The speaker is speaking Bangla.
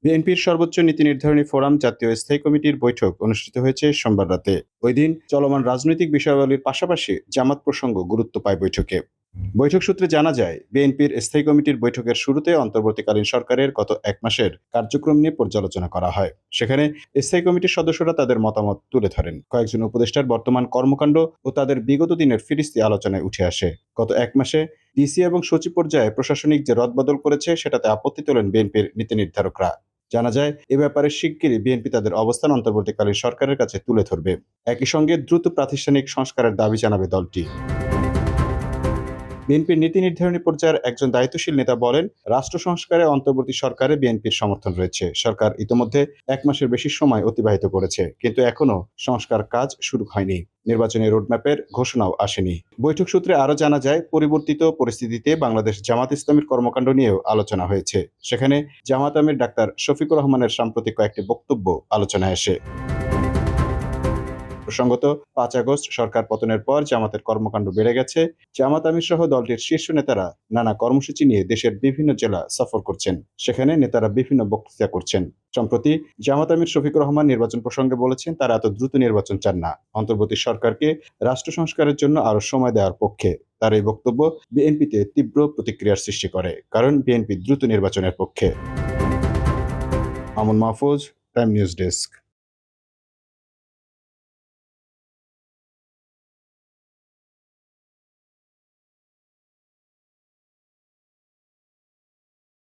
বিএনপির সর্বোচ্চ নীতি নির্ধারণী ফোরাম জাতীয় স্থায়ী কমিটির বৈঠক অনুষ্ঠিত হয়েছে সোমবার রাতে। ওই দিন চলমান রাজনৈতিক বিষয়াবলীর পাশাপাশি জামাত প্রসঙ্গ গুরুত্ব পায় বৈঠকে। বৈঠক সূত্রে জানা যায়, বিএনপির স্থায়ী কমিটির বৈঠকের শুরুতে অন্তর্বর্তীকালীন সরকারের গত এক মাসের কার্যক্রম নিয়ে পর্যালোচনা করা হয়। সেখানে স্থায়ী কমিটির সদস্যরা তাদের মতামত তুলে ধরেন। কয়েকজন উপদেষ্টার বর্তমান কর্মকাণ্ড ও তাদের বিগত দিনের ফিরিস্তি আলোচনায় উঠে আসে। গত এক মাসে ডিসি এবং সচিব পর্যায়ে প্রশাসনিক যে রদবদল করেছে সেটাতে আপত্তি তোলেন বিএনপির নীতি নির্ধারকরা। জানা যায়, এ ব্যাপারে শিগগিরই বিএনপি তাদের অবস্থান অন্তর্বর্তীকালীন সরকারের কাছে তুলে ধরবে। একই সঙ্গে দ্রুত প্রাতিষ্ঠানিক সংস্কারের দাবি জানাবে দলটি। বিএনপির নীতি নির্ধারণী পর্যায়ের একজন দায়িত্বশীল নেতা বলেন, রাষ্ট্র সংস্কারে অন্তর্বর্তী সরকারে বিএনপির সমর্থন রয়েছে। সরকার ইতোমধ্যে এক মাসের বেশি সময় অতিবাহিত করেছে, কিন্তু এখনো সংস্কার কাজ শুরু হয়নি। নির্বাচনী রোডম্যাপের ঘোষণাও আসেনি। বৈঠক সূত্রে আরও জানা যায়, পরিবর্তিত পরিস্থিতিতে বাংলাদেশ জামাত ইসলামীর কর্মকাণ্ড নিয়েও আলোচনা হয়েছে। সেখানে জামাত আমির ডাক্তার শফিকুর রহমানের সাম্প্রতিক কয়েকটি বক্তব্য আলোচনায় আসে। প্রসঙ্গত, ৫ আগস্ট সরকার পতনের পর জামাতের কর্মকাণ্ড বেড়ে গেছে। জামাত আমির সহ দলটির শীর্ষ নেতারা নানা কর্মসূচি নিয়ে দেশের বিভিন্ন জেলা সফর করছেন। সেখানে নেতারা বিভিন্ন বক্তৃতা করছেন। সম্প্রতি জামাত আমির শফিকুর রহমান নির্বাচন প্রসঙ্গে বলেছেন, তারা এত দ্রুত নির্বাচন চান না, অন্তর্বর্তী সরকারকে রাষ্ট্র সংস্কারের জন্য আরও সময় দেওয়ার পক্ষে। তার এই বক্তব্য বিএনপিতে তীব্র প্রতিক্রিয়ার সৃষ্টি করে, কারণ বিএনপি দ্রুত নির্বাচনের পক্ষে। Mamun Mahfuz, time news desk.